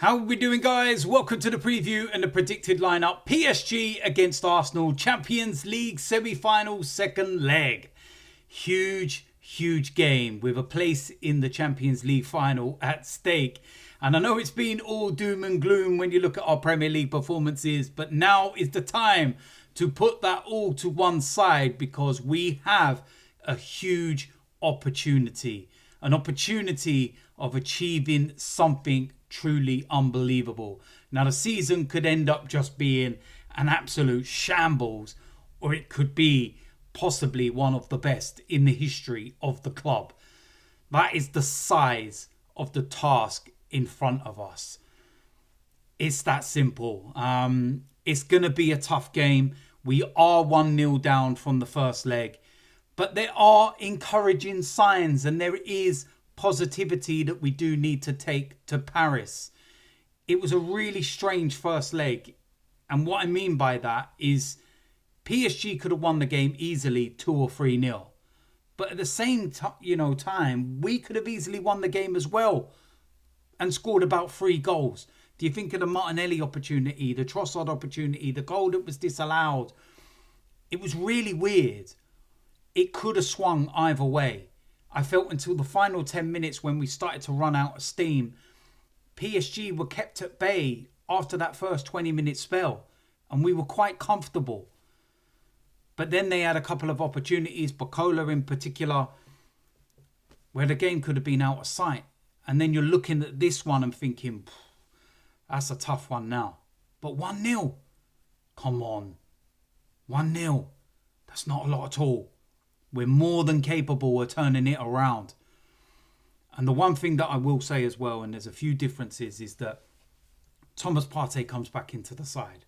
How are we doing, guys? Welcome to the preview and the predicted lineup. PSG against Arsenal, Champions League semi-final, second leg. Huge game with a place in the Champions League final at stake. And I know it's been all doom and gloom when you look at our Premier League performances, but now is the time to put that all to one side because we have a huge opportunity. An opportunity of achieving something truly unbelievable. Now, the season could end up just being an absolute shambles, or it could be possibly one of the best in the history of the club. That is the size of the task in front of us. It's that simple. It's going to be a tough game. We are 1-0 down from the first leg, but there are encouraging signs and there is positivity that we do need to take to Paris. It was a really strange first leg. And what I mean by that is PSG could have won the game easily 2 or 3-0. But at the same time, we could have easily won the game as well and scored about 3 goals. Do you think of the Martinelli opportunity, the Trossard opportunity, the goal that was disallowed? It was really weird. It could have swung either way. I felt until the final 10 minutes when we started to run out of steam, PSG were kept at bay after that first 20-minute spell. And we were quite comfortable. But then they had a couple of opportunities, Bacola in particular, where the game could have been out of sight. And then you're looking at this one and thinking, that's a tough one now. But 1-0. Come on. 1-0. That's not a lot at all. We're more than capable of turning it around. And the one thing that I will say as well, and there's a few differences, is that Thomas Partey comes back into the side.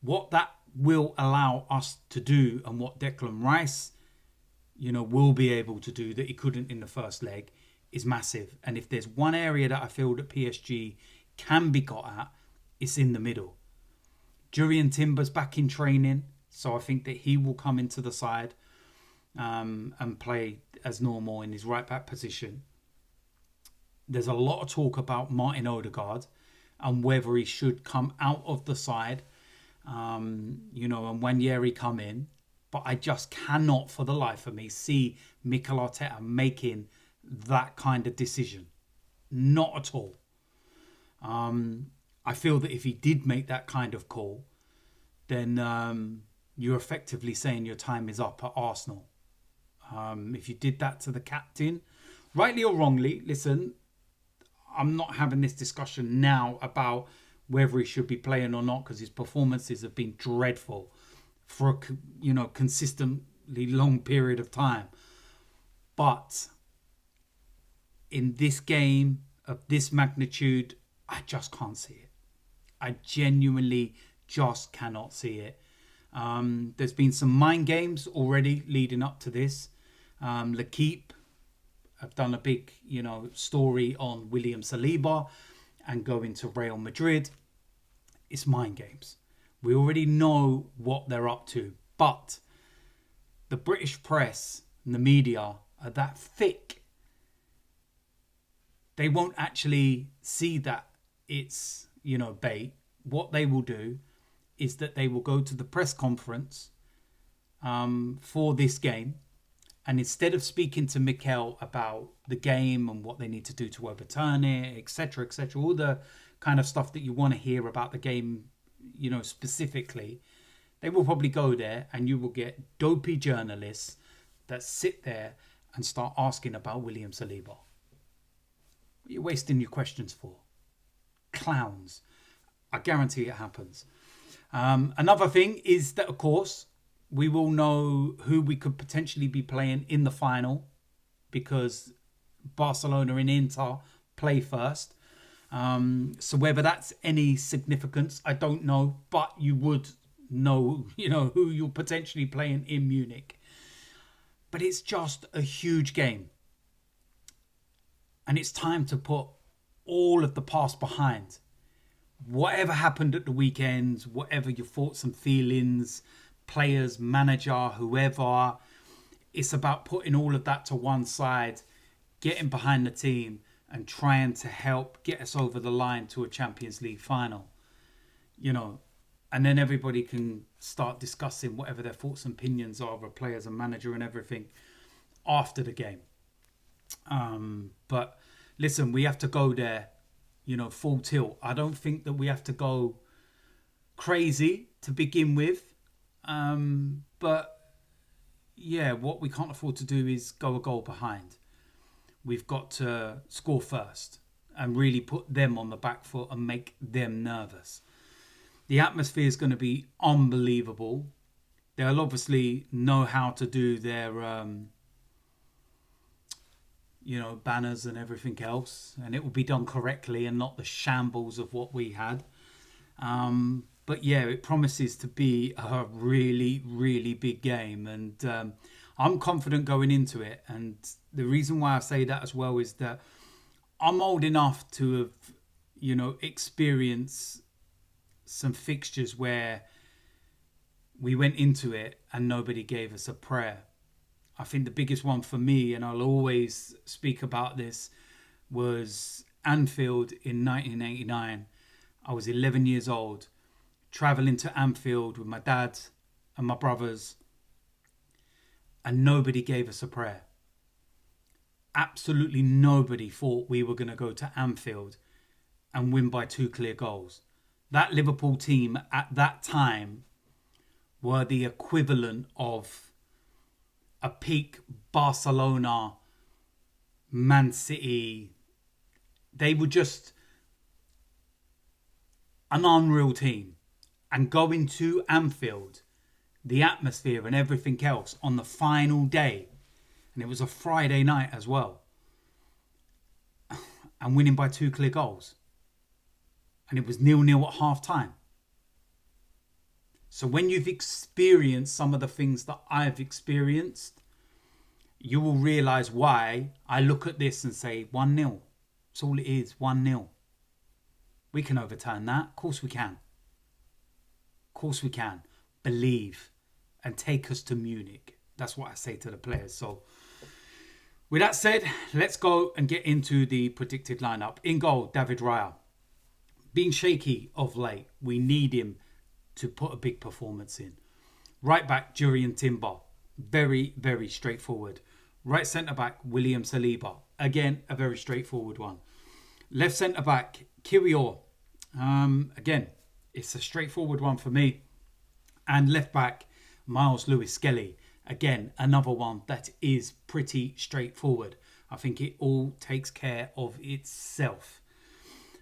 What that will allow us to do and what Declan Rice, will be able to do that he couldn't in the first leg is massive. And if there's one area that I feel that PSG can be got at, it's in the middle. Jurriën Timber's back in training, so I think that he will come into the side and play as normal in his right back position. There's a lot of talk about Martin Odegaard and whether he should come out of the side, and when Yeri come in. But I just cannot for the life of me see Mikel Arteta making that kind of decision. Not at all. I feel that if he did make that kind of call, then you're effectively saying your time is up at Arsenal. If you did that to the captain, rightly or wrongly, listen, I'm not having this discussion now about whether he should be playing or not because his performances have been dreadful for a consistently long period of time. But in this game of this magnitude, I just can't see it. I genuinely just cannot see it. There's been some mind games already leading up to this. L'Equipe have done a big, story on William Saliba and going to Real Madrid. It's mind games. We already know what they're up to, but the British press and the media are that thick. They won't actually see that it's, bait. What they will do is that they will go to the press conference for this game. And instead of speaking to Mikel about the game and what they need to do to overturn it, etc., all the kind of stuff that you want to hear about the game, specifically, they will probably go there and you will get dopey journalists that sit there and start asking about William Saliba. What are you wasting your questions for? Clowns. I guarantee it happens. Another thing is that, of course, we will know who we could potentially be playing in the final because Barcelona and Inter play first. So whether that's any significance, I don't know. But you would know, who you're potentially playing in Munich. But it's just a huge game. And it's time to put all of the past behind. Whatever happened at the weekend, whatever your thoughts and feelings, players, manager, whoever, it's about putting all of that to one side, getting behind the team and trying to help get us over the line to a Champions League final. And then everybody can start discussing whatever their thoughts and opinions are of a players and manager and everything after the game. But listen, we have to go there, full tilt. I don't think that we have to go crazy to begin with. But yeah, what we can't afford to do is go a goal behind. We've got to score first and really put them on the back foot and make them nervous. The atmosphere is going to be unbelievable. They'll obviously know how to do their, banners and everything else. And it will be done correctly and not the shambles of what we had. But yeah, it promises to be a really, really big game. And I'm confident going into it. And the reason why I say that as well is that I'm old enough to have, experienced some fixtures where we went into it and nobody gave us a prayer. I think the biggest one for me, and I'll always speak about this, was Anfield in 1989. I was 11 years old, travelling to Anfield with my dad and my brothers, and nobody gave us a prayer. Absolutely nobody thought we were going to go to Anfield and win by 2 clear goals. That Liverpool team at that time were the equivalent of a peak Barcelona, Man City. They were just an unreal team. And going to Anfield, the atmosphere and everything else on the final day, and it was a Friday night as well, and winning by 2 clear goals. And it was 0-0 at half time. So when you've experienced some of the things that I've experienced, you will realise why I look at this and say 1-0. That's all it is, 1-0. We can overturn that. Of course we can. Of course we can. Believe and take us to Munich. That's what I say to the players. So with that said, let's go and get into the predicted lineup. In goal, David Raya. Being shaky of late, we need him to put a big performance in. Right back, Jurriën Timber. Very, very straightforward. Right centre-back, William Saliba. Again, a very straightforward one. Left centre-back, Kiwior. Again, it's a straightforward one for me. And left-back, Miles Lewis-Skelly. Again, another one that is pretty straightforward. I think it all takes care of itself.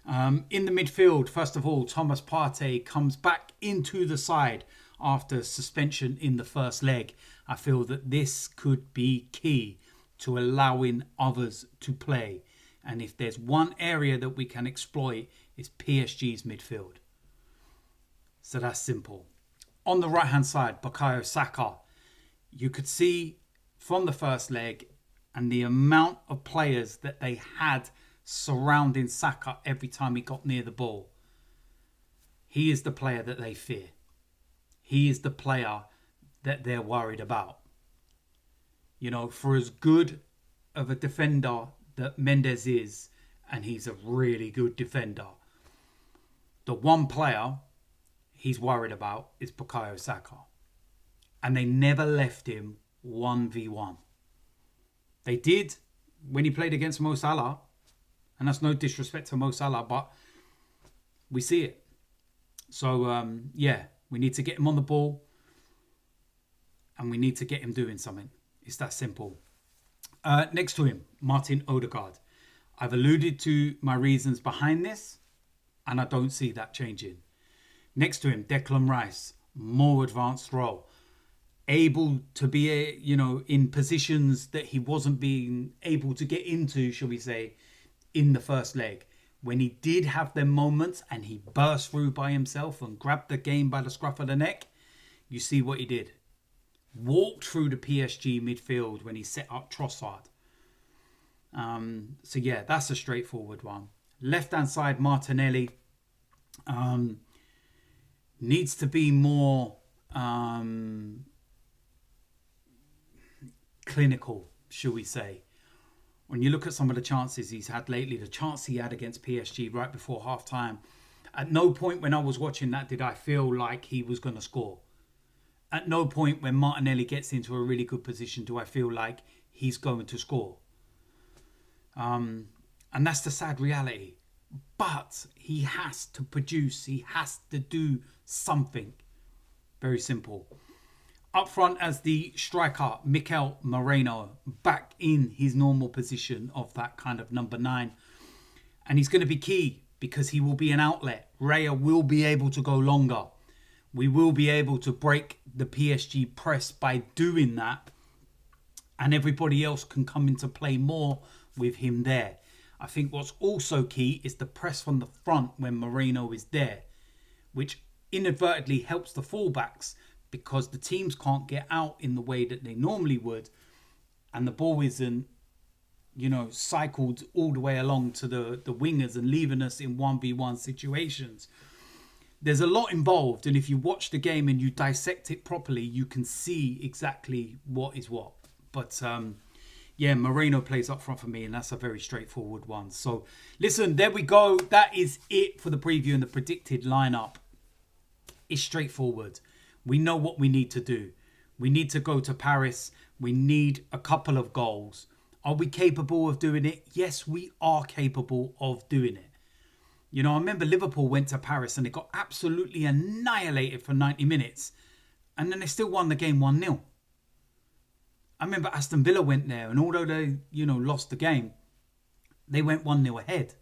In the midfield, first of all, Thomas Partey comes back into the side after suspension in the first leg. I feel that this could be key to allowing others to play. And if there's one area that we can exploit, it's PSG's midfield. So that's simple. On the right-hand side, Bukayo Saka. You could see from the first leg and the amount of players that they had surrounding Saka every time he got near the ball. He is the player that they fear. He is the player that they're worried about. For as good of a defender that Mendes is, and he's a really good defender, the one player he's worried about is Bukayo Saka. And they never left him 1v1. They did when he played against Mo Salah. And that's no disrespect to Mo Salah, but we see it. So, we need to get him on the ball. And we need to get him doing something. It's that simple. Next to him, Martin Odegaard. I've alluded to my reasons behind this. And I don't see that changing. Next to him, Declan Rice. More advanced role. Able to be, in positions that he wasn't being able to get into, shall we say, in the first leg. When he did have them moments and he burst through by himself and grabbed the game by the scruff of the neck, you see what he did. Walked through the PSG midfield when he set up Trossard. That's a straightforward one. Left-hand side, Martinelli. Needs to be more clinical, shall we say. When you look at some of the chances he's had lately, the chance he had against PSG right before half-time, at no point when I was watching that did I feel like he was going to score. At no point when Martinelli gets into a really good position do I feel like he's going to score. And that's the sad reality. But he has to produce. He has to do something. Very simple. Up front as the striker, Mikel Moreno, back in his normal position of that kind of number 9. And he's going to be key because he will be an outlet. Raya will be able to go longer. We will be able to break the PSG press by doing that. And everybody else can come into play more with him there. I think what's also key is the press from the front when Moreno is there, which inadvertently helps the fullbacks because the teams can't get out in the way that they normally would. And the ball isn't, cycled all the way along to the wingers and leaving us in 1v1 situations. There's a lot involved. And if you watch the game and you dissect it properly, you can see exactly what is what. But yeah, Moreno plays up front for me, and that's a very straightforward one. So, listen, there we go. That is it for the preview and the predicted lineup. It's straightforward. We know what we need to do. We need to go to Paris. We need a couple of goals. Are we capable of doing it? Yes, we are capable of doing it. I remember Liverpool went to Paris and they got absolutely annihilated for 90 minutes. And then they still won the game 1-0. I remember Aston Villa went there, and although they, lost the game, they went 1-0 ahead.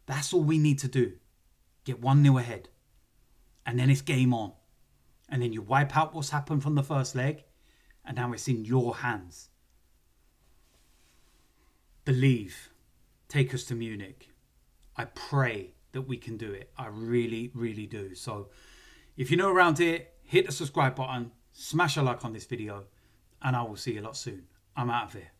That's all we need to do. Get 1-0 ahead. And then it's game on. And then you wipe out what's happened from the first leg, and now it's in your hands. Believe. Take us to Munich. I pray that we can do it. I really, really do. So, if you're new around here, hit the subscribe button, smash a like on this video, and I will see you a lot soon. I'm out of here.